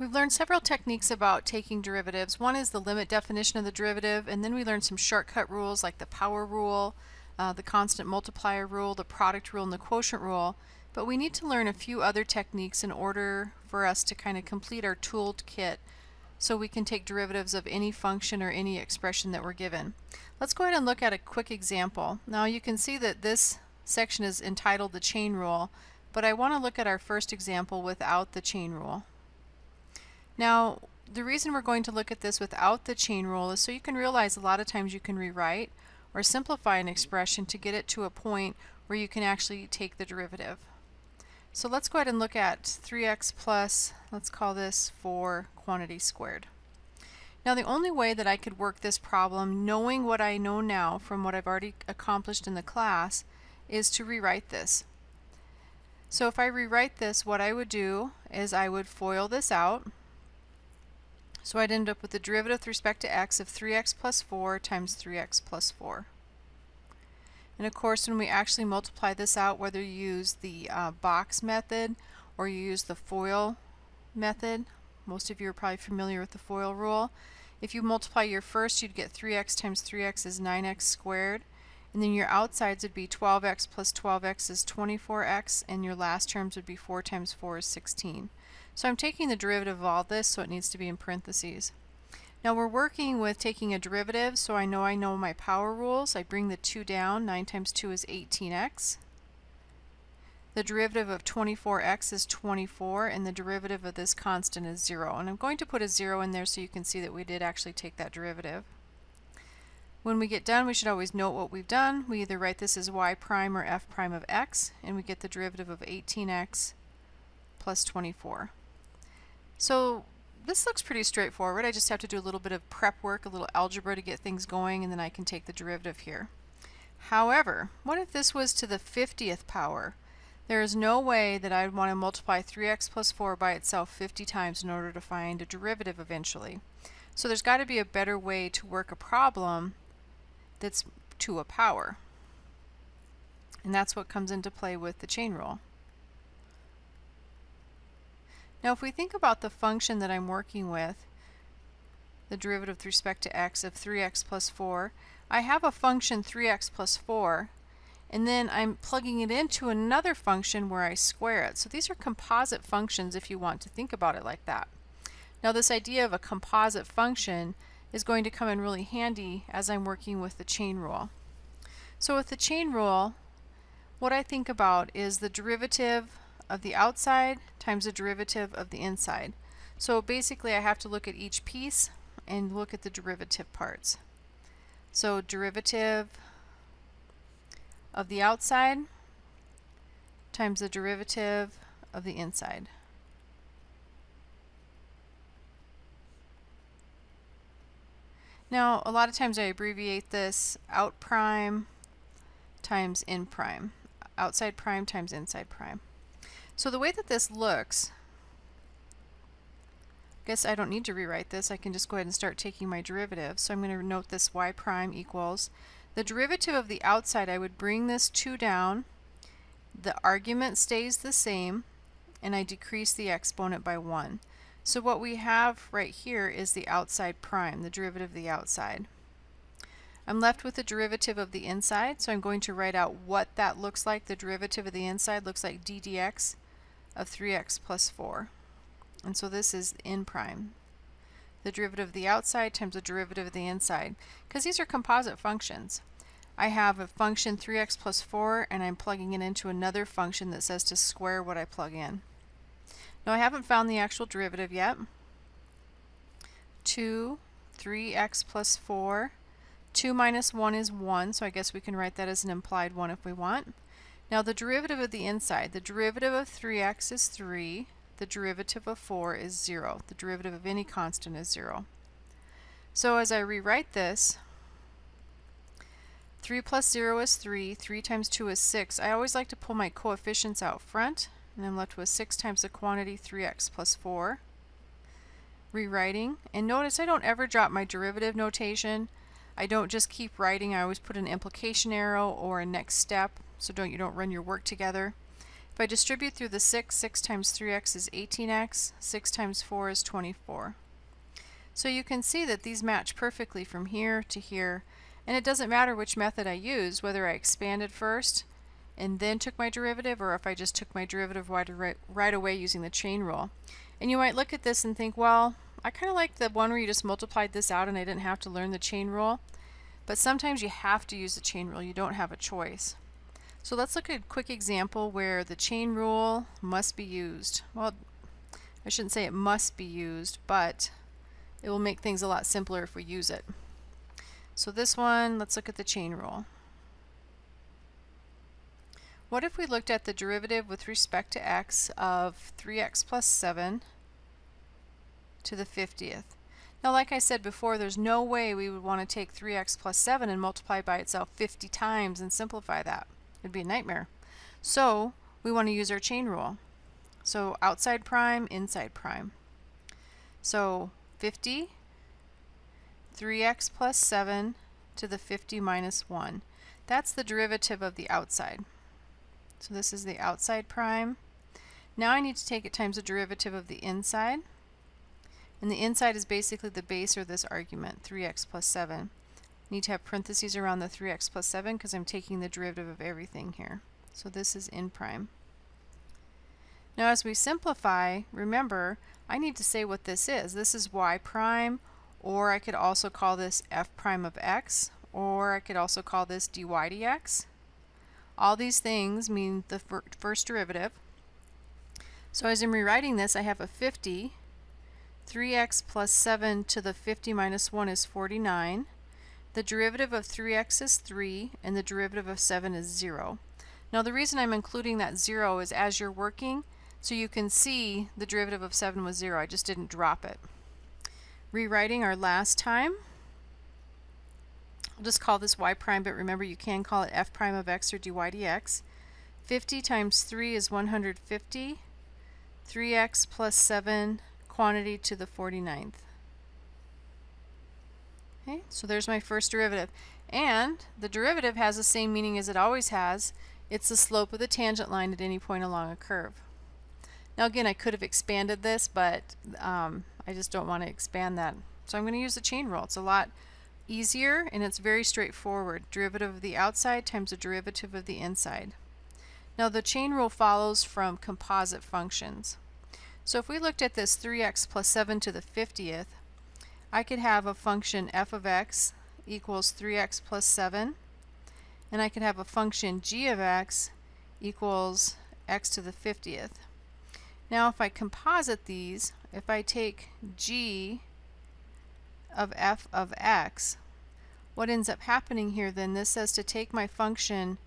We've learned several techniques about taking derivatives. One is the limit definition of the derivative, and then we learned some shortcut rules like the power rule, the constant multiplier rule, the product rule, and the quotient rule. But we need to learn a few other techniques in order for us to kind of complete our toolkit so we can take derivatives of any function or any expression that we're given. Let's go ahead and look at a quick example. Now you can see that this section is entitled the chain rule, but I want to look at our first example without the chain rule. Now, the reason we're going to look at this without the chain rule is so you can realize a lot of times you can rewrite or simplify an expression to get it to a point where you can actually take the derivative. So let's go ahead and look at 3x plus, let's call this 4 quantity squared. Now the only way that I could work this problem, knowing what I know now from what I've already accomplished in the class, is to rewrite this. So if I rewrite this, what I would do is I would FOIL this out. So I'd end up with the derivative with respect to x of 3x plus 4 times 3x plus 4. And of course, when we actually multiply this out, whether you use the box method or you use the FOIL method, most of you are probably familiar with the FOIL rule. If you multiply your first, you'd get 3x times 3x is 9x squared. And then your outsides would be 12x plus 12x is 24x, and your last terms would be 4 times 4 is 16. So I'm taking the derivative of all this, so it needs to be in parentheses. Now we're working with taking a derivative, so I know my power rules. I bring the 2 down. 9 times 2 is 18x. The derivative of 24x is 24, and the derivative of this constant is 0. And I'm going to put a 0 in there so you can see that we did actually take that derivative. When we get done, we should always note what we've done. We either write this as y prime or f prime of x, and we get the derivative of 18x plus 24. So this looks pretty straightforward. I just have to do a little bit of prep work, a little algebra to get things going, and then I can take the derivative here. However, what if this was to the 50th power? There is no way that I would want to multiply 3x plus 4 by itself 50 times in order to find a derivative eventually. So there's got to be a better way to work a problem that's to a power. And that's what comes into play with the chain rule. Now if we think about the function that I'm working with, the derivative with respect to x of 3x plus 4, I have a function 3x plus 4, and then I'm plugging it into another function where I square it. So these are composite functions if you want to think about it like that. Now this idea of a composite function is going to come in really handy as I'm working with the chain rule. So with the chain rule, what I think about is the derivative of the outside times the derivative of the inside. So basically I have to look at each piece and look at the derivative parts. So derivative of the outside times the derivative of the inside. Now a lot of times I abbreviate this out prime times in prime, outside prime times inside prime. So the way that this looks, I guess I don't need to rewrite this. I can just go ahead and start taking my derivative. So I'm going to note this y prime equals the derivative of the outside. I would bring this 2 down, the argument stays the same, and I decrease the exponent by 1. So what we have right here is the outside prime, the derivative of the outside. I'm left with the derivative of the inside, so I'm going to write out what that looks like. The derivative of the inside looks like d dx of 3x plus 4. And so this is in prime. The derivative of the outside times the derivative of the inside. Because these are composite functions. I have a function 3x plus 4, and I'm plugging it into another function that says to square what I plug in. Now I haven't found the actual derivative yet. 2, 3x plus 4. 2 minus 1 is 1, so I guess we can write that as an implied 1 if we want. Now the derivative of the inside, the derivative of 3x is 3, the derivative of 4 is 0. The derivative of any constant is 0. So as I rewrite this, 3 plus 0 is 3, 3 times 2 is 6. I always like to pull my coefficients out front, and I'm left with 6 times the quantity 3x plus 4. Rewriting, and notice I don't ever drop my derivative notation. I don't just keep writing, I always put an implication arrow or a next step, so you don't run your work together. If If I distribute through the 6, 6 times 3x is 18x, 6 times 4 is 24. So you can see that these match perfectly from here to here, and it doesn't matter which method I use, whether I expanded first and then took my derivative, or if I just took my derivative right away using the chain rule. And you might look at this and think, well, I kind of like the one where you just multiplied this out and I didn't have to learn the chain rule. But sometimes you have to use the chain rule. You don't have a choice. So let's look at a quick example where the chain rule must be used. Well, I shouldn't say it must be used, but it will make things a lot simpler if we use it. So this one, let's look at the chain rule. What if we looked at the derivative with respect to x of 3x plus 7 to the 50th? Now, like I said before, there's no way we would want to take 3x plus 7 and multiply by itself 50 times and simplify that. It'd be a nightmare. So we want to use our chain rule. So outside prime, inside prime. So 50, 3x plus 7 to the 50 minus 1. That's the derivative of the outside. So this is the outside prime. Now I need to take it times the derivative of the inside. And the inside is basically the base or this argument, 3x plus 7. Need to have parentheses around the 3x plus 7 because I'm taking the derivative of everything here. So this is in prime. Now as we simplify, remember, I need to say what this is. This is y prime, or I could also call this f prime of x, or I could also call this dy dx. All these things mean the first derivative. So as I'm rewriting this, I have a 50. 3x plus 7 to the 50 minus 1 is 49. The derivative of 3x is 3, and the derivative of 7 is 0. Now the reason I'm including that 0 is as you're working, so you can see the derivative of 7 was 0. I just didn't drop it. Rewriting our last time, I'll just call this y prime, but remember you can call it f prime of x or dy dx. 50 times 3 is 150. 3x plus 7 quantity to the 49th. Okay, so there's my first derivative. And the derivative has the same meaning as it always has. It's the slope of the tangent line at any point along a curve. Now again, I could have expanded this, but I just don't want to expand that. So I'm going to use the chain rule. It's a lot easier and it's very straightforward. Derivative of the outside times the derivative of the inside. Now the chain rule follows from composite functions. So if we looked at this 3x plus 7 to the 50th, I could have a function f of x equals 3x plus 7, and I could have a function g of x equals x to the 50th. Now if I composite these, if I take g of f of x, what ends up happening here then, this says to take my function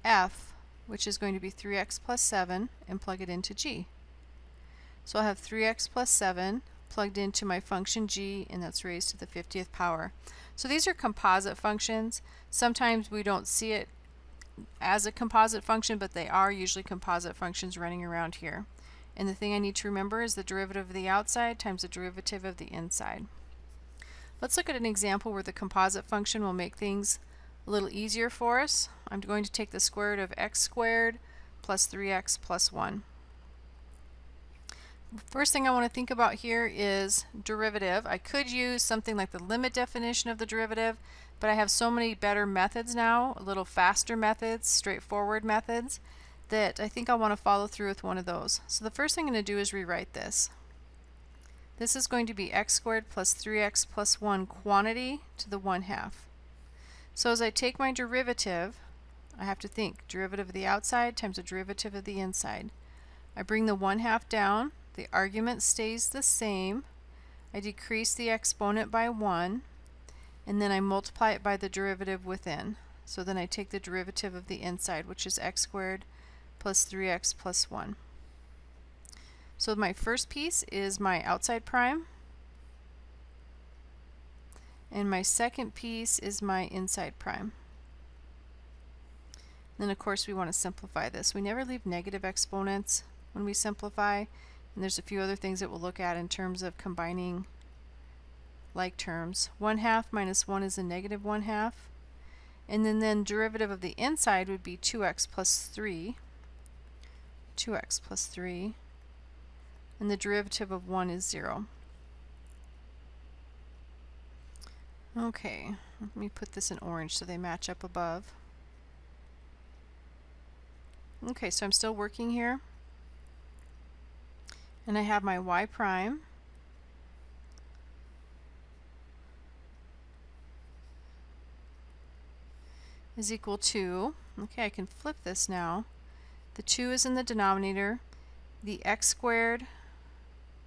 f, which is going to be 3x plus 7, and plug it into g. So I'll have 3x plus 7 plugged into my function g, and that's raised to the 50th power. So these are composite functions. Sometimes we don't see it as a composite function, but they are usually composite functions running around here. And the thing I need to remember is the derivative of the outside times the derivative of the inside. Let's look at an example where the composite function will make things a little easier for us. I'm going to take the square root of x squared plus 3x plus 1. First thing I want to think about here is derivative. I could use something like the limit definition of the derivative, but I have so many better methods now, a little faster methods, straightforward methods, that I think I want to follow through with one of those. So the first thing I'm going to do is rewrite this. This is going to be x squared plus 3x plus 1 quantity to the 1/2. So as I take my derivative, I have to think derivative of the outside times the derivative of the inside. I bring the 1/2 down. The argument stays the same. I decrease the exponent by 1, and then I multiply it by the derivative within. So then I take the derivative of the inside, which is x squared plus 3x plus 1. So my first piece is my outside prime, and my second piece is my inside prime. Then of course we want to simplify this. We never leave negative exponents when we simplify. And there's a few other things that we'll look at in terms of combining like terms. 1/2 minus 1 is a negative 1/2. And then derivative of the inside would be 2x plus 3. 2x plus 3, and the derivative of 1 is 0. Okay, let me put this in orange so they match up above. Okay, so I'm still working here, and I have my y prime is equal to, okay, I can flip this now. The 2 is in the denominator. The x squared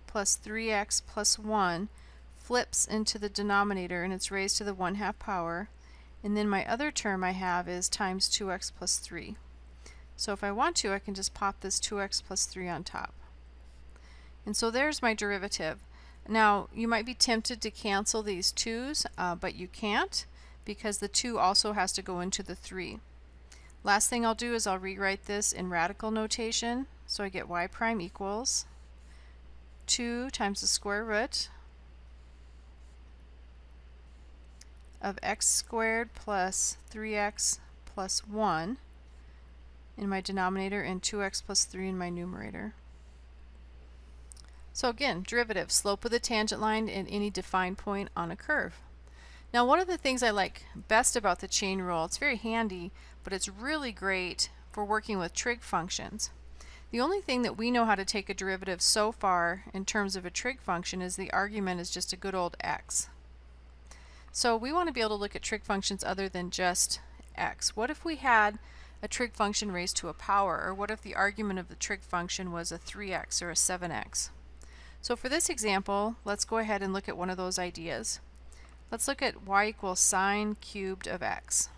plus 3x plus 1 flips into the denominator and it's raised to the 1/2 power. And then my other term I have is times 2x plus 3. So if I want to, I can just pop this 2x plus 3 on top. And so there's my derivative. Now, you might be tempted to cancel these 2's, but you can't, because the 2 also has to go into the 3. Last thing I'll do is I'll rewrite this in radical notation. So I get y prime equals 2 times the square root of x squared plus 3x plus 1 in my denominator and 2x plus 3 in my numerator. So again, derivative, slope of the tangent line at any defined point on a curve. Now, one of the things I like best about the chain rule, it's very handy, but it's really great for working with trig functions. The only thing that we know how to take a derivative so far in terms of a trig function is the argument is just a good old x. So we want to be able to look at trig functions other than just x. What if we had a trig function raised to a power, or what if the argument of the trig function was a 3x or a 7x? So for this example, let's go ahead and look at one of those ideas. Let's look at y equals sine cubed of x.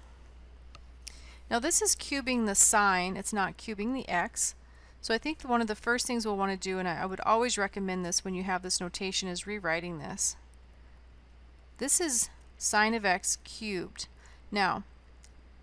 Now this is cubing the sine, it's not cubing the x. So I think one of the first things we'll want to do, and I would always recommend this when you have this notation, is rewriting this. This is sine of x cubed. Now,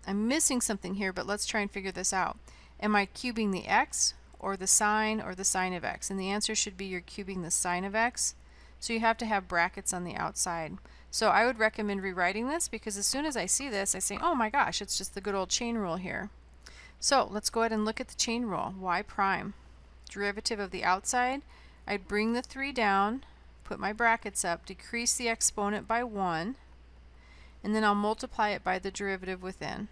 I'm missing something here, but let's try and figure this out. Am I cubing the x or the sine of x? And the answer should be you're cubing the sine of x. So you have to have brackets on the outside. So I would recommend rewriting this, because as soon as I see this, I say, oh my gosh, it's just the good old chain rule here. So let's go ahead and look at the chain rule. Y prime, derivative of the outside, I'd bring the 3 down, put my brackets up, decrease the exponent by 1, and then I'll multiply it by the derivative within.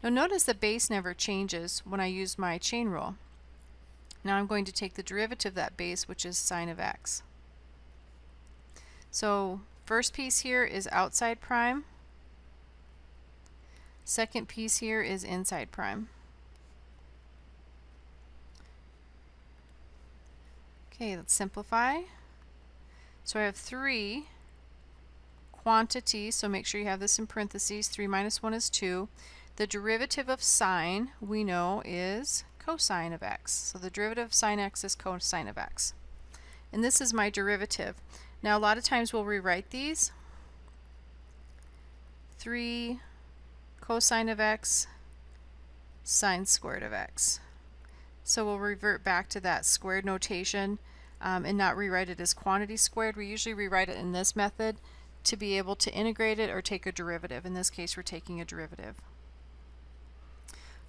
Now notice the base never changes when I use my chain rule. Now I'm going to take the derivative of that base, which is sine of x. So first piece here is outside prime. Second piece here is inside prime. Okay, let's simplify. So I have 3 quantities, so make sure you have this in parentheses. 3 minus 1 is 2. The derivative of sine, we know, is cosine of x. So the derivative of sine x is cosine of x. And this is my derivative. Now a lot of times we'll rewrite these. 3 cosine of x, sine squared of x. So we'll revert back to that squared notation and not rewrite it as quantity squared. We usually rewrite it in this method to be able to integrate it or take a derivative. In this case, we're taking a derivative.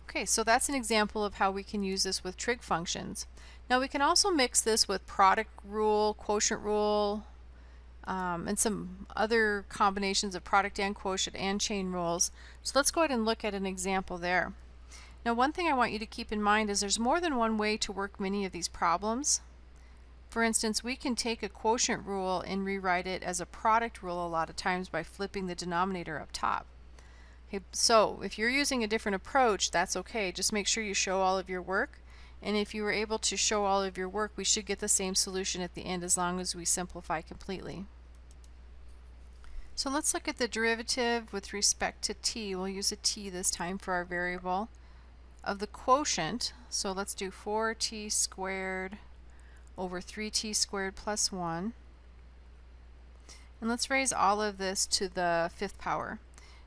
Okay, so that's an example of how we can use this with trig functions. Now we can also mix this with product rule, quotient rule, and some other combinations of product and quotient and chain rules. So let's go ahead and look at an example there. Now one thing I want you to keep in mind is there's more than one way to work many of these problems. For instance, we can take a quotient rule and rewrite it as a product rule a lot of times by flipping the denominator up top. Okay, so if you're using a different approach, that's okay. Just make sure you show all of your work. And if you were able to show all of your work, we should get the same solution at the end as long as we simplify completely. So let's look at the derivative with respect to t. We'll use a t this time for our variable of the quotient. So let's do 4t squared over 3t squared plus 1. And let's raise all of this to the 5th power.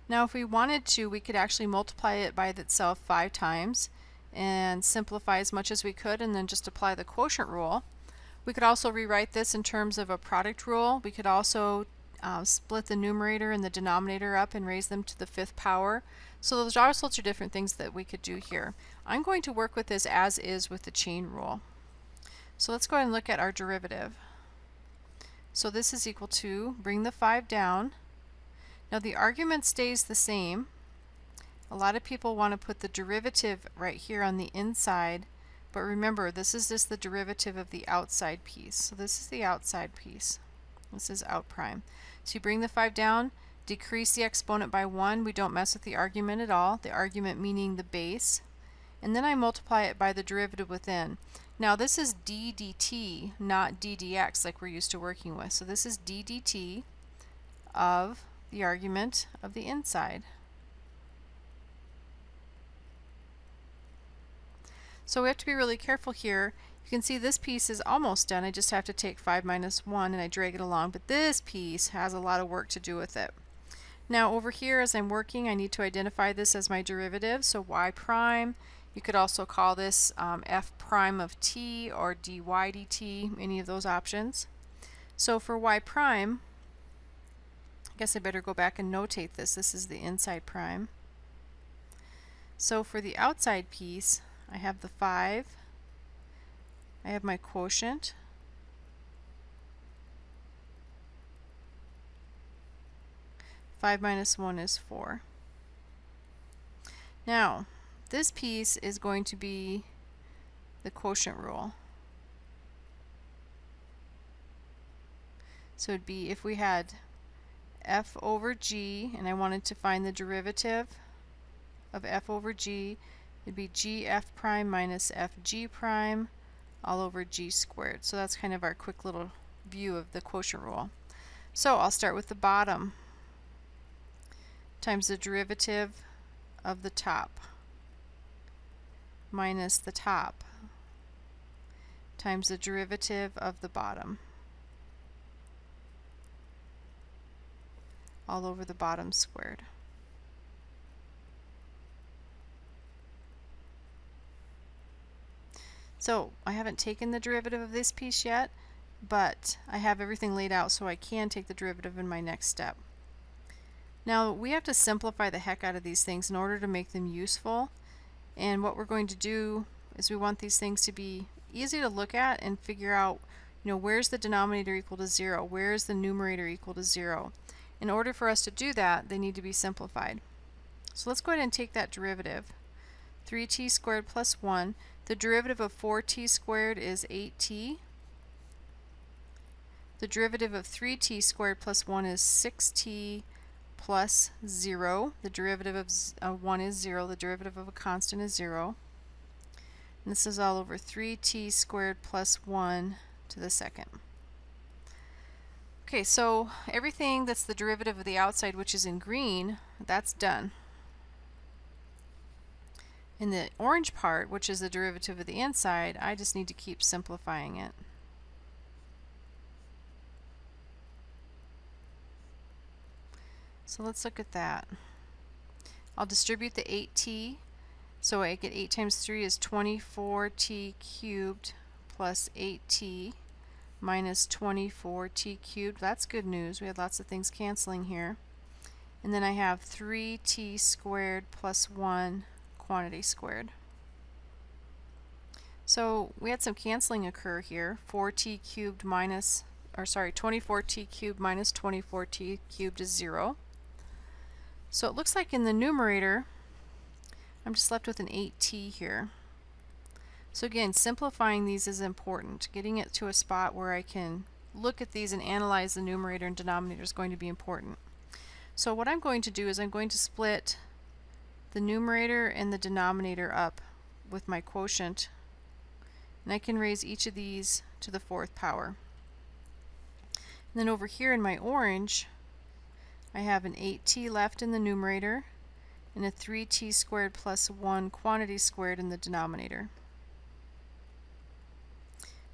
Now if we wanted to, we could actually multiply it by itself 5 times and simplify as much as we could and then just apply the quotient rule. We could also rewrite this in terms of a product rule. We could also split the numerator and the denominator up and raise them to the 5th power. So those are sorts of different things that we could do here. I'm going to work with this as is with the chain rule. So let's go ahead and look at our derivative. So this is equal to, bring the 5 down. Now the argument stays the same. A lot of people want to put the derivative right here on the inside, but remember this is just the derivative of the outside piece. So this is the outside piece. This is out prime. So you bring the 5 down, decrease the exponent by 1. We don't mess with the argument at all, the argument meaning the base. And then I multiply it by the derivative within. Now this is d dt, not d dx like we're used to working with. So this is d dt of the argument of the inside. So we have to be really careful here. You can see this piece is almost done. I just have to take 5 minus 1 and I drag it along, but this piece has a lot of work to do with it. Now over here as I'm working, I need to identify this as my derivative, so y prime. You could also call this f prime of t or dy dt, any of those options. So for y prime, I guess I better go back and notate this. This is the inside prime. So for the outside piece, I have the 5, I have my quotient, five minus 1 is 4. Now this piece is going to be the quotient rule. So it'd be if we had f over g and I wanted to find the derivative of f over g, it'd be gf prime minus fg prime all over g squared. So that's kind of our quick little view of the quotient rule. So I'll start with the bottom times the derivative of the top minus the top times the derivative of the bottom all over the bottom squared. So I haven't taken the derivative of this piece yet, but I have everything laid out so I can take the derivative in my next step. Now we have to simplify the heck out of these things in order to make them useful, and what we're going to do is we want these things to be easy to look at and figure out, where's the denominator equal to 0, where's the numerator equal to 0. In order for us to do that, they need to be simplified. So let's go ahead and take that derivative. 3t squared plus 1. The derivative of 4t squared is 8t. The derivative of 3t squared plus 1 is 6t plus 0. The derivative of 1 is 0. The derivative of a constant is 0. And this is all over 3t squared plus 1 to the second. Okay, so everything that's the derivative of the outside, which is in green, that's done. In the orange part, which is the derivative of the inside, I just need to keep simplifying it. So let's look at that. I'll distribute the 8t, so I get 8 times 3 is 24t cubed plus 8t minus 24t cubed. That's good news. We had lots of things canceling here. And then I have 3t squared plus 1 quantity squared. So we had some canceling occur here. 4t cubed minus, 24t cubed minus 24t cubed is 0. So it looks like in the numerator, I'm just left with an 8t here. So again, simplifying these is important. Getting it to a spot where I can look at these and analyze the numerator and denominator is going to be important. So what I'm going to do is I'm going to split the numerator and the denominator up with my quotient, and I can raise each of these to the 4th power. And then over here in my orange, I have an 8t left in the numerator and a 3t squared plus 1 quantity squared in the denominator.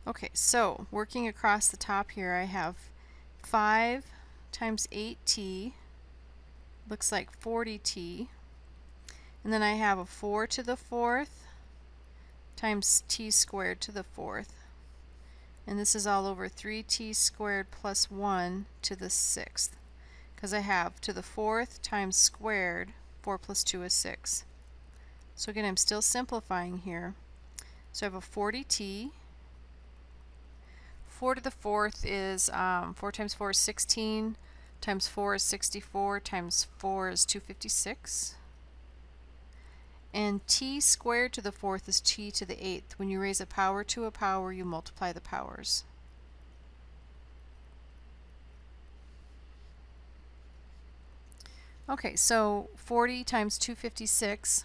Okay, so working across the top here, I have 5 times 8t, looks like 40t, and then I have a 4 to the 4th times t squared to the 4th, and this is all over 3t squared plus 1 to the 6th. because I have to the fourth times squared. 4 plus 2 is 6. So again, I'm still simplifying here. So I have a 40t. 4 to the fourth is 4 times 4 is 16, times 4 is 64, times 4 is 256. And t squared to the fourth is t to the eighth. When you raise a power to a power, you multiply the powers. Okay, so 40 times 256,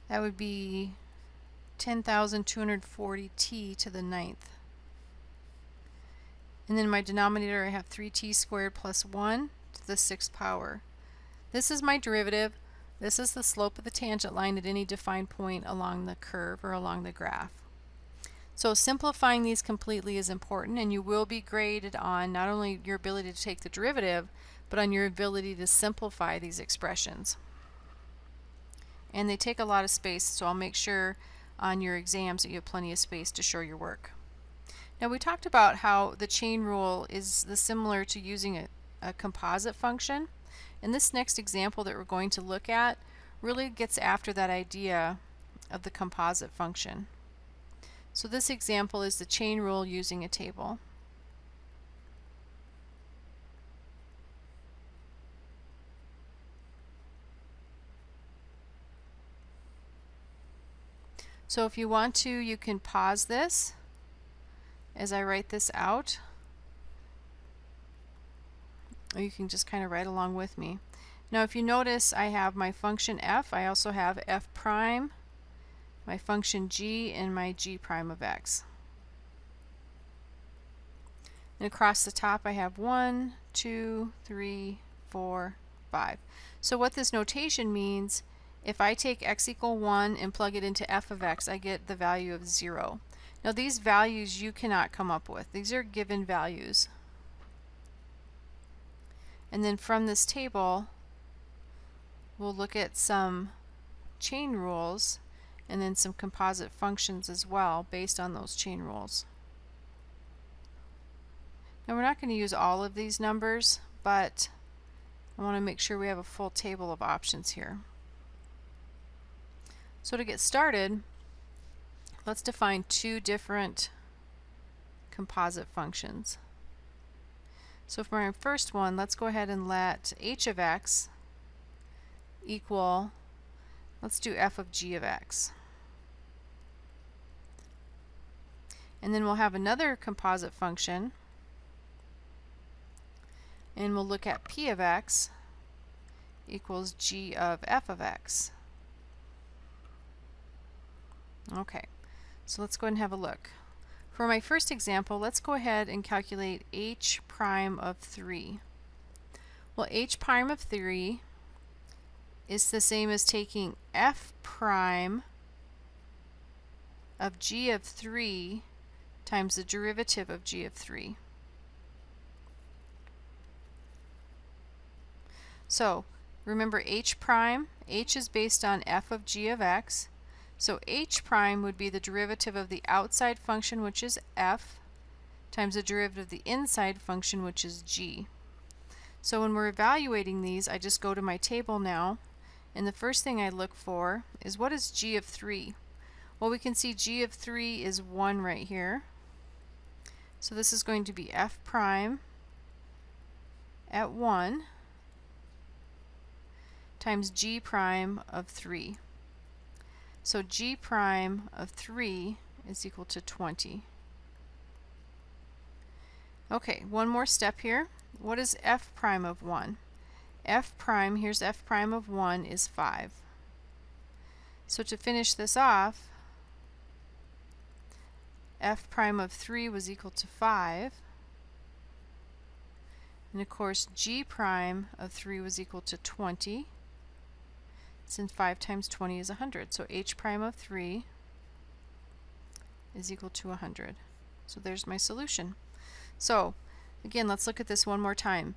that would be 10,240 t to the ninth. And then in my denominator I have 3t squared plus 1 to the sixth power. This is my derivative. This is the slope of the tangent line at any defined point along the curve or along the graph. So simplifying these completely is important, and you will be graded on not only your ability to take the derivative, but on your ability to simplify these expressions. And they take a lot of space, so I'll make sure on your exams that you have plenty of space to show your work. Now we talked about how the chain rule is similar to using a composite function. And this next example that we're going to look at really gets after that idea of the composite function. So this example is the chain rule using a table. So if you want to, you can pause this as I write this out, or you can just kind of write along with me. Now if you notice, I have my function f, I also have f prime, my function g, and my g prime of x. And across the top I have 1, 2, 3, 4, 5. So what this notation means, if I take x equal 1 and plug it into f of x, I get the value of 0. Now these values you cannot come up with. These are given values. And then from this table, we'll look at some chain rules and then some composite functions as well based on those chain rules. Now we're not going to use all of these numbers, but I want to make sure we have a full table of options here. So to get started, let's define two different composite functions. So for our first one, let's go ahead and let h of x equal, let's do f of g of x. And then we'll have another composite function, and we'll look at p of x equals g of f of x. Okay, so let's go ahead and have a look. For my first example, let's go ahead and calculate h prime of 3. Well, h prime of 3 is the same as taking f prime of g of 3 times the derivative of g of 3. So remember h prime, h is based on f of g of x. So h prime would be the derivative of the outside function, which is f, times the derivative of the inside function, which is g. So when we're evaluating these, I just go to my table now, and the first thing I look for is, what is g of 3? Well, we can see g of 3 is 1 right here. So this is going to be f prime at 1 times g prime of 3. So g prime of 3 is equal to 20. Okay, one more step here. What is f prime of 1? F prime, here's f prime of 1, is 5. So to finish this off, f prime of 3 was equal to 5. And of course, g prime of 3 was equal to 20. Since 5 times 20 is 100. So h prime of 3 is equal to 100. So there's my solution. So again, let's look at this one more time.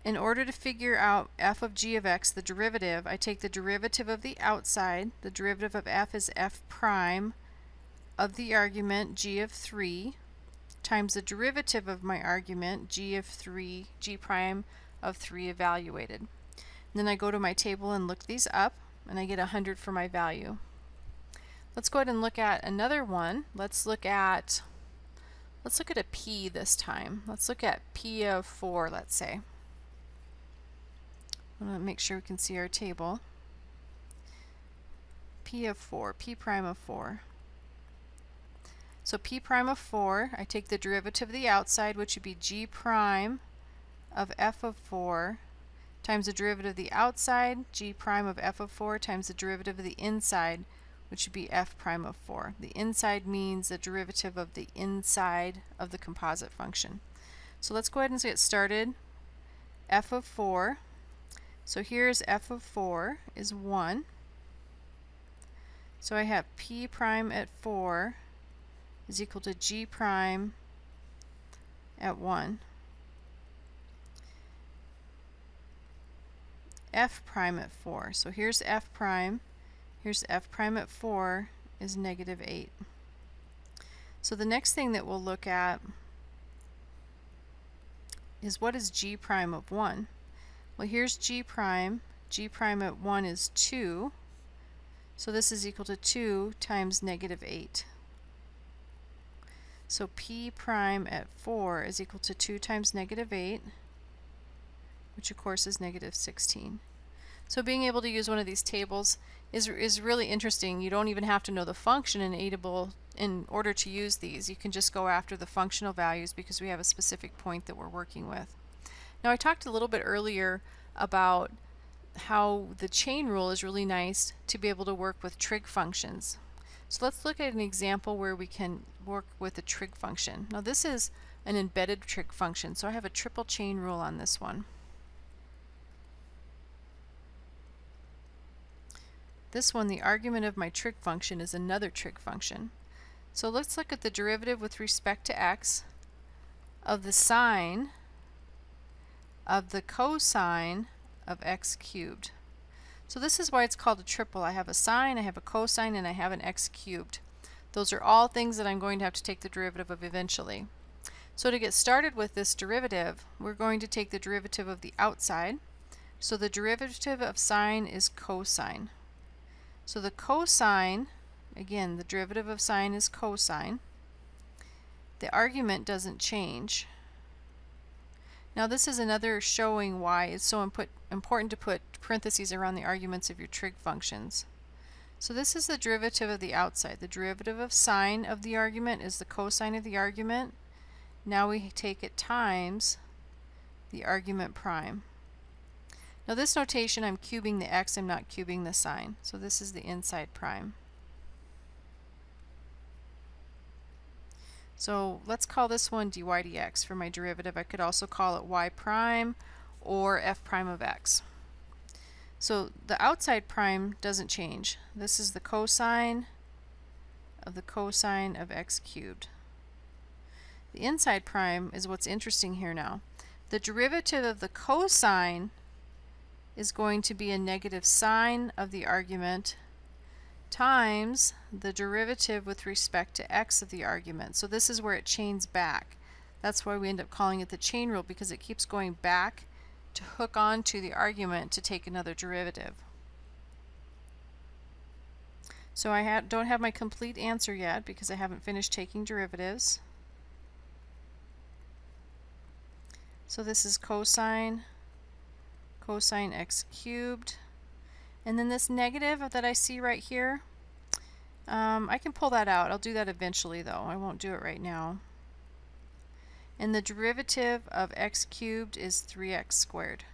In order to figure out f of g of x, the derivative, I take the derivative of the outside. The derivative of f is f prime of the argument g of 3 times the derivative of my argument g of 3, g prime of 3 evaluated. And then I go to my table and look these up, and I get 100 for my value. Let's go ahead and look at another one. Let's look at a p this time. Let's look at p of 4, let's say. I want to make sure we can see our table. P of 4, p prime of 4. So p prime of 4, I take the derivative of the outside, which would be g prime of f of 4 times the derivative of the outside, g prime of f of 4 times the derivative of the inside, which would be f prime of 4. The inside means the derivative of the inside of the composite function. So let's go ahead and get started. F of 4. So here's f of 4 is 1. So I have p prime at 4 is equal to g prime at 1. F prime at 4. So here's f prime. Here's f prime at 4 is negative 8. So the next thing that we'll look at is what is g prime of 1? Well, here's g prime. G prime at 1 is 2. So this is equal to 2 times negative 8. So p prime at 4 is equal to 2 times negative 8, which of course is negative 16. So being able to use one of these tables is really interesting. You don't even have to know the function in order to use these. You can just go after the functional values because we have a specific point that we're working with. Now I talked a little bit earlier about how the chain rule is really nice to be able to work with trig functions. So let's look at an example where we can work with a trig function. Now this is an embedded trig function, so I have a triple chain rule on this one. This one, the argument of my trig function is another trig function. So let's look at the derivative with respect to x of the sine of the cosine of x cubed. So this is why it's called a triple. I have a sine, I have a cosine, and I have an x cubed. Those are all things that I'm going to have to take the derivative of eventually. So to get started with this derivative, we're going to take the derivative of the outside. So the derivative of sine is cosine. So the cosine, again, the derivative of sine is cosine. The argument doesn't change. Now this is another showing why it's so important to put parentheses around the arguments of your trig functions. So this is the derivative of the outside. The derivative of sine of the argument is the cosine of the argument. Now we take it times the argument prime. Now this notation, I'm cubing the x, I'm not cubing the sine. So this is the inside prime. So let's call this one dy dx for my derivative. I could also call it y prime or f prime of x. So the outside prime doesn't change. This is the cosine of x cubed. The inside prime is what's interesting here now. The derivative of the cosine is going to be a negative sine of the argument times the derivative with respect to x of the argument. So this is where it chains back. That's why we end up calling it the chain rule, because it keeps going back to hook on to the argument to take another derivative. So I don't have my complete answer yet because I haven't finished taking derivatives. So this is cosine x cubed. And then this negative that I see right here, I can pull that out. I'll do that eventually though. I won't do it right now. And the derivative of x cubed is 3x squared.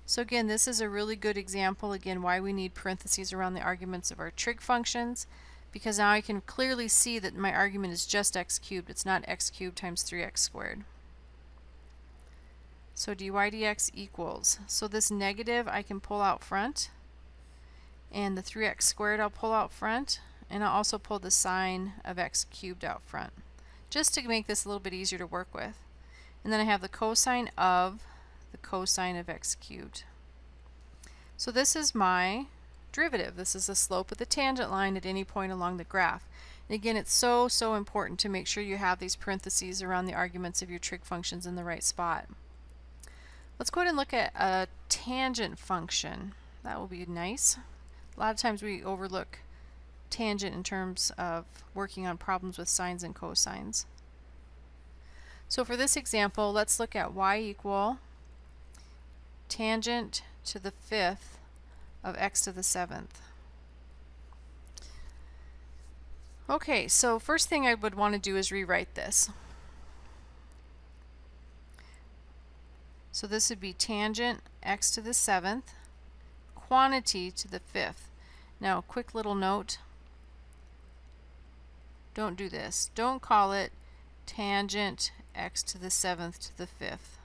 So again, this is a really good example, again, why we need parentheses around the arguments of our trig functions, because now I can clearly see that my argument is just x cubed. It's not x cubed times 3x squared. So dy dx equals, so this negative I can pull out front, and the 3x squared I'll pull out front, and I'll also pull the sine of x cubed out front, just to make this a little bit easier to work with. And then I have the cosine of x cubed. So this is my derivative. This is the slope of the tangent line at any point along the graph. And again, it's so important to make sure you have these parentheses around the arguments of your trig functions in the right spot. Let's go ahead and look at a tangent function. That will be nice. A lot of times we overlook tangent in terms of working on problems with sines and cosines. So for this example, let's look at y equal tangent to the fifth of x to the seventh. Okay, so first thing I would want to do is rewrite this. So this would be tangent x to the seventh, quantity to the fifth. Now, a quick little note. Don't do this. Don't call it tangent x to the seventh to the fifth.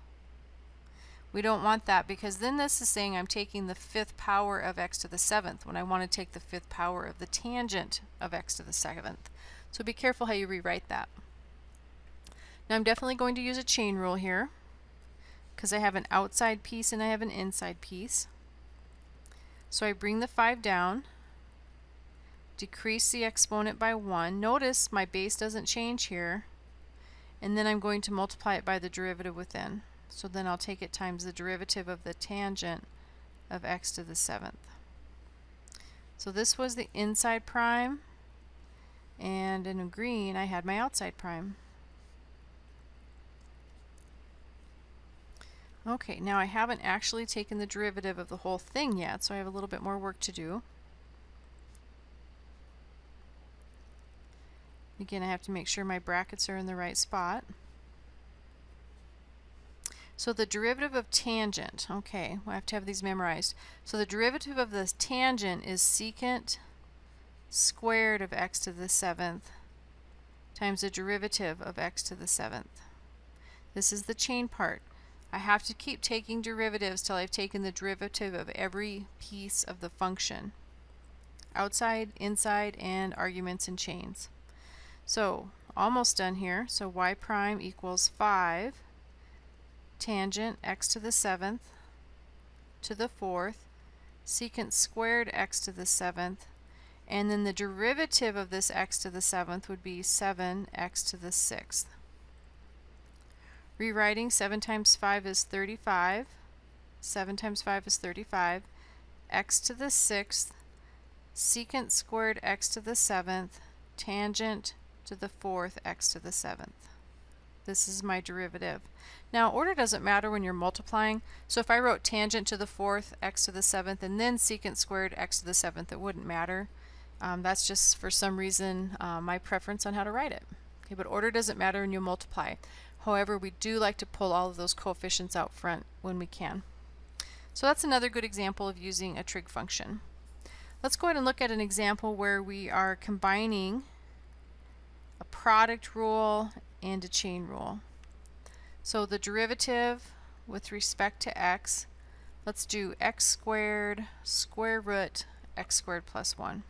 We don't want that, because then this is saying I'm taking the fifth power of x to the seventh when I want to take the fifth power of the tangent of x to the seventh. So be careful how you rewrite that. Now I'm definitely going to use a chain rule here, because I have an outside piece and I have an inside piece. So I bring the 5 down, decrease the exponent by 1. Notice my base doesn't change here, and then I'm going to multiply it by the derivative within. So then I'll take it times the derivative of the tangent of x to the seventh. So this was the inside prime, and in green I had my outside prime. Okay, now I haven't actually taken the derivative of the whole thing yet, so I have a little bit more work to do. Again, I have to make sure my brackets are in the right spot. So the derivative of tangent, okay, I have to have these memorized. So the derivative of the tangent is secant squared of x to the seventh times the derivative of x to the seventh. This is the chain part. I have to keep taking derivatives till I've taken the derivative of every piece of the function. Outside, inside, and arguments and chains. So almost done here. So y prime equals 5 tangent x to the seventh to the fourth secant squared x to the seventh, and then the derivative of this x to the seventh would be 7x to the sixth. Rewriting, 7 times 5 is 35. 7 times 5 is 35. X to the sixth, secant squared x to the seventh, tangent to the fourth x to the seventh. This is my derivative. Now, order doesn't matter when you're multiplying, so if I wrote tangent to the fourth x to the seventh and then secant squared x to the seventh, it wouldn't matter. That's just, for some reason, my preference on how to write it. Okay, but order doesn't matter when you multiply. However, we do like to pull all of those coefficients out front when we can. So that's another good example of using a trig function. Let's go ahead and look at an example where we are combining a product rule and a chain rule. So the derivative with respect to x, let's do x squared square root x squared plus 1.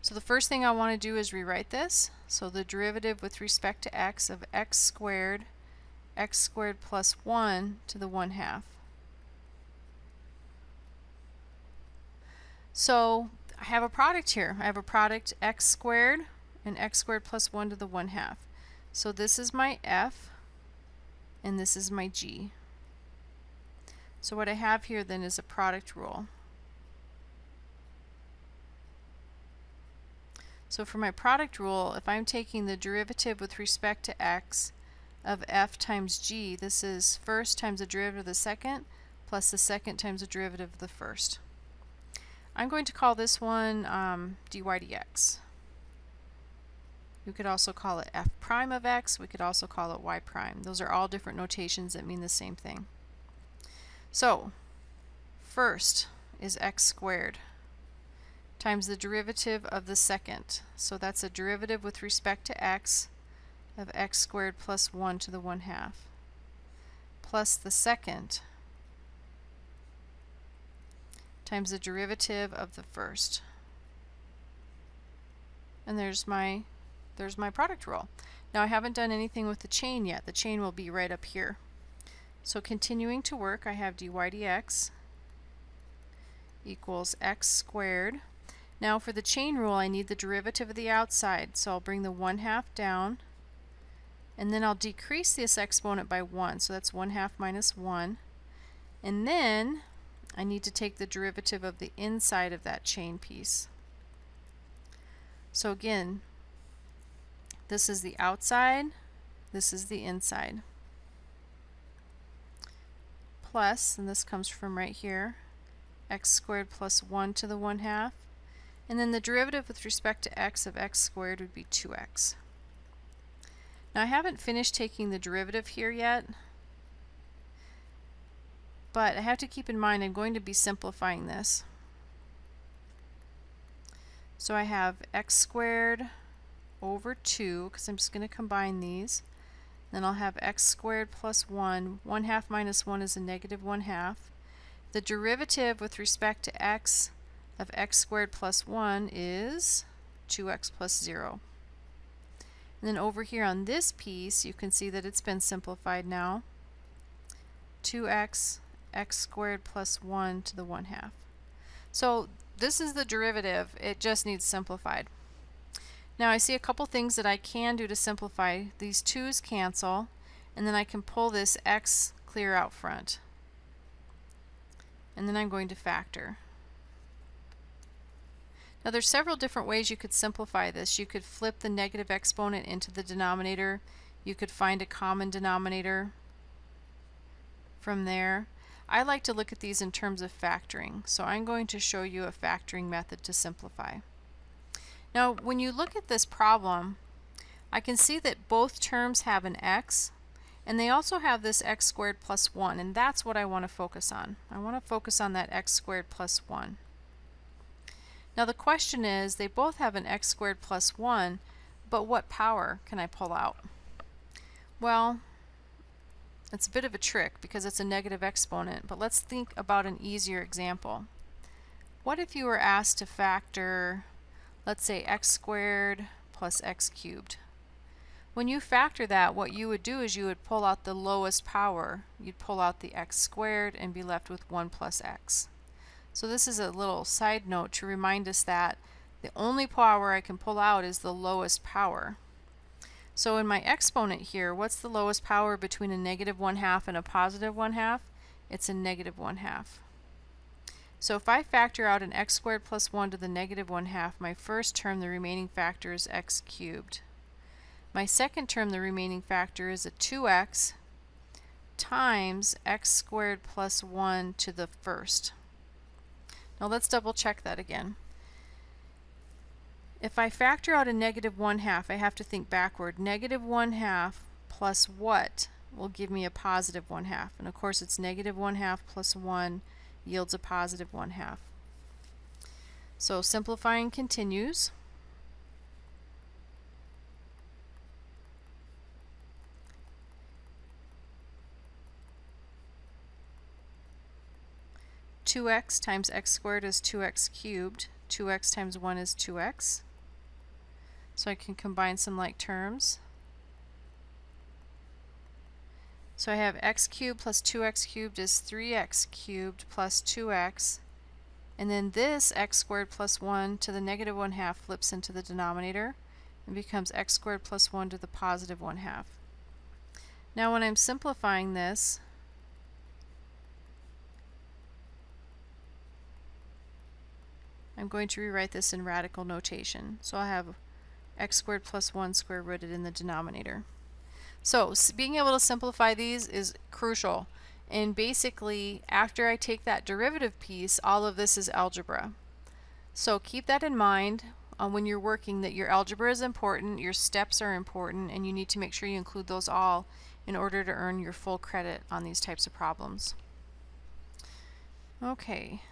So the first thing I want to do is rewrite this. So the derivative with respect to x of x squared plus 1 to the 1/2. So I have a product here. I have a product x squared and x squared plus 1 to the 1/2. So this is my f and this is my g. So what I have here then is a product rule. So for my product rule, if I'm taking the derivative with respect to x of f times g, this is first times the derivative of the second plus the second times the derivative of the first. I'm going to call this one dy dx. We could also call it f prime of x. We could also call it y prime. Those are all different notations that mean the same thing. So first is x squared times the derivative of the second. So that's a derivative with respect to x of x squared plus 1 to the 1/2 plus the second times the derivative of the first. And there's my product rule. Now I haven't done anything with the chain yet. The chain will be right up here. So continuing to work, I have dy dx equals x squared. Now for the chain rule, I need the derivative of the outside, so I'll bring the 1/2 down, and then I'll decrease this exponent by 1, so that's 1/2 minus 1. And then I need to take the derivative of the inside of that chain piece. So again, this is the outside, this is the inside. Plus, and this comes from right here, x squared plus 1 to the 1/2. And then the derivative with respect to x of x squared would be 2x. Now I haven't finished taking the derivative here yet, but I have to keep in mind I'm going to be simplifying this. So I have x squared over 2, because I'm just going to combine these. Then I'll have x squared plus 1. 1/2 minus 1 is a negative 1/2. The derivative with respect to x of x squared plus 1 is 2x plus 0. And then over here on this piece, you can see that it's been simplified now. 2x x squared plus 1 to the 1/2. So this is the derivative. It just needs simplified. Now I see a couple things that I can do to simplify. These 2's cancel, and then I can pull this x clear out front. And then I'm going to factor. Now there's several different ways you could simplify this. You could flip the negative exponent into the denominator. You could find a common denominator from there. I like to look at these in terms of factoring, so I'm going to show you a factoring method to simplify. Now when you look at this problem, I can see that both terms have an x, and they also have this x squared plus 1, and that's what I want to focus on. I want to focus on that x squared plus 1. Now the question is, they both have an x squared plus 1, but what power can I pull out? Well, it's a bit of a trick because it's a negative exponent, but let's think about an easier example. What if you were asked to factor, let's say, x squared plus x cubed? When you factor that, what you would do is you would pull out the lowest power. You'd pull out the x squared and be left with 1 plus x. So this is a little side note to remind us that the only power I can pull out is the lowest power. So in my exponent here, what's the lowest power between a negative 1/2 and a positive 1/2? It's a negative 1/2. So if I factor out an x squared plus 1 to the negative 1/2, my first term, the remaining factor, is x cubed. My second term, the remaining factor, is a 2x times x squared plus 1 to the first. Now let's double check that again. If I factor out a negative 1/2, I have to think backward. Negative 1/2 plus what will give me a positive 1/2? And of course it's negative 1/2 plus 1 yields a positive 1/2. So simplifying continues. Two x times x squared is 2x cubed. 2x times 1 is 2x. So I can combine some like terms. So I have x cubed plus 2x cubed is 3x cubed plus 2x. And then this x squared plus 1 to the negative 1/2 flips into the denominator and becomes x squared plus 1 to the positive 1/2. Now when I'm simplifying this, I'm going to rewrite this in radical notation. So I'll have x squared plus 1 square rooted in the denominator. So being able to simplify these is crucial. And basically, after I take that derivative piece, all of this is algebra. So keep that in mind when you're working, that your algebra is important, your steps are important, and you need to make sure you include those all in order to earn your full credit on these types of problems. Okay.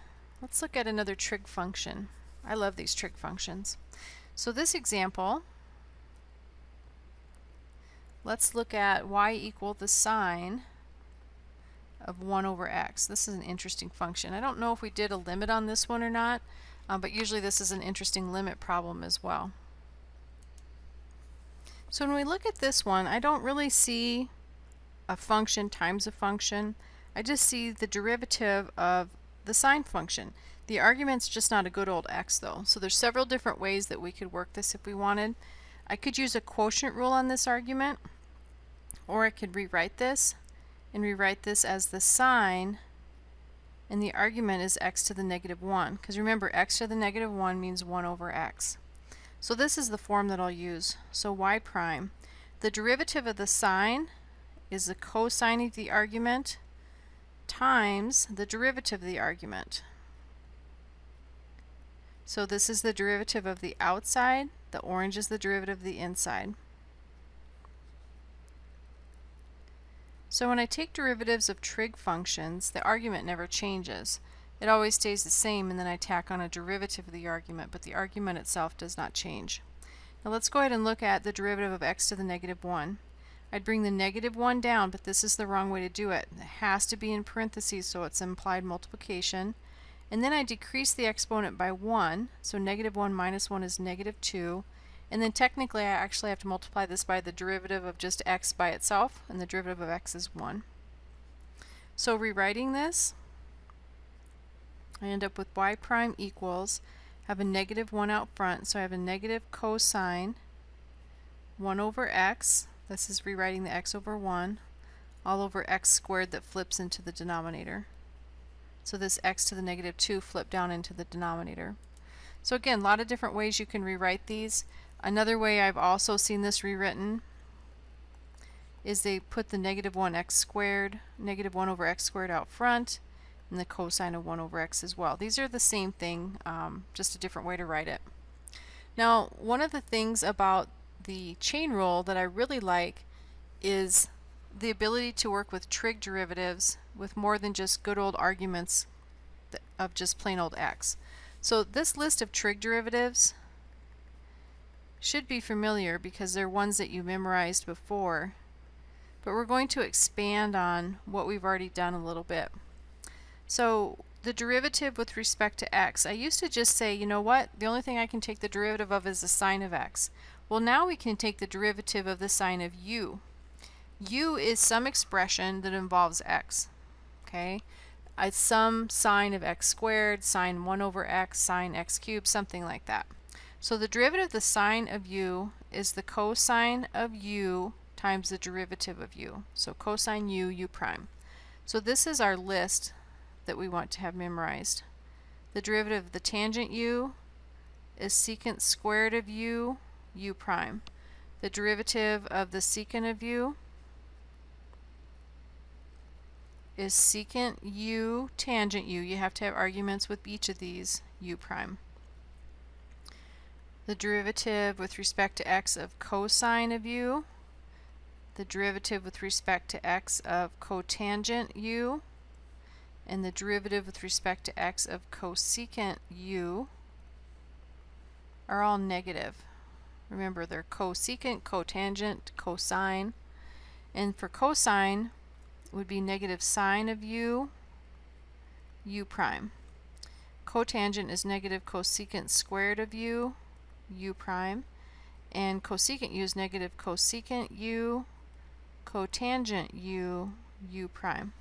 Let's look at another trig function. I love these trig functions. So this example, let's look at y equal the sine of 1 over x. This is an interesting function. I don't know if we did a limit on this one or not, but usually this is an interesting limit problem as well. So when we look at this one, I don't really see a function times a function. I just see the derivative of the sine function. The argument's just not a good old x though. So there's several different ways that we could work this if we wanted. I could use a quotient rule on this argument. Or I could rewrite this as the sine, and the argument is x to the negative 1, because remember, x to the negative 1 means 1 over x. So this is the form that I'll use. So y prime, the derivative of the sine is the cosine of the argument times the derivative of the argument. So this is the derivative of the outside, the orange is the derivative of the inside. So when I take derivatives of trig functions, the argument never changes. It always stays the same, and then I tack on a derivative of the argument, but the argument itself does not change. Now let's go ahead and look at the derivative of x to the negative 1. I'd bring the negative 1 down, but this is the wrong way to do it. It has to be in parentheses, so it's implied multiplication. And then I decrease the exponent by 1, so negative 1 minus 1 is negative 2. And then technically I actually have to multiply this by the derivative of just x by itself, and the derivative of x is 1. So rewriting this, I end up with y prime equals, have a negative 1 out front, so I have a negative cosine 1 over x, this is rewriting the x over 1, all over x squared that flips into the denominator. So this x to the negative 2 flipped down into the denominator. So again, a lot of different ways you can rewrite these. Another way I've also seen this rewritten is they put the negative 1x squared, negative 1 over x squared out front, and the cosine of 1 over x as well. These are the same thing, just a different way to write it. Now, one of the things about the chain rule that I really like is the ability to work with trig derivatives with more than just good old arguments of just plain old x. So this list of trig derivatives should be familiar because they're ones that you memorized before, but we're going to expand on what we've already done a little bit. So the derivative with respect to x, I used to just say, you know what, the only thing I can take the derivative of is the sine of x. Well, now we can take the derivative of the sine of u. U is some expression that involves x. Okay, it's some sine of x squared, sine 1 over x, sine x cubed, something like that. So the derivative of the sine of u is the cosine of u times the derivative of u. So cosine u, u prime. So this is our list that we want to have memorized. The derivative of the tangent u is secant squared of u, u prime. The derivative of the secant of u is secant u tangent u. You have to have arguments with each of these, u prime. The derivative with respect to x of cosine of u, the derivative with respect to x of cotangent u, and the derivative with respect to x of cosecant u are all negative. Remember, they're cosecant, cotangent, cosine, and for cosine would be negative sine of u, u prime. Cotangent is negative cosecant squared of u, u prime, and cosecant u is negative cosecant u, cotangent u, u prime.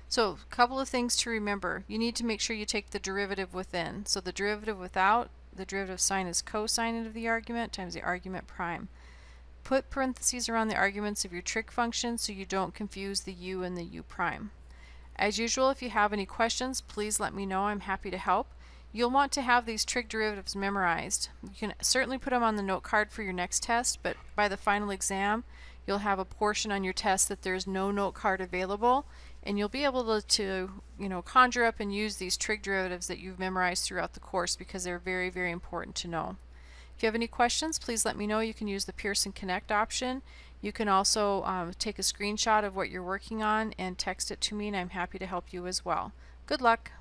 So a couple of things to remember. You need to make sure you take the derivative within. So the derivative without, the derivative of sine is cosine of the argument times the argument prime. Put parentheses around the arguments of your trig function so you don't confuse the u and the u prime. As usual, if you have any questions, please let me know. I'm happy to help. You'll want to have these trig derivatives memorized. You can certainly put them on the note card for your next test, but by the final exam, you'll have a portion on your test that there's no note card available, and you'll be able to conjure up and use these trig derivatives that you've memorized throughout the course because they're very, very important to know. If you have any questions, please let me know. You can use the Pearson Connect option. You can also take a screenshot of what you're working on and text it to me, and I'm happy to help you as well. Good luck!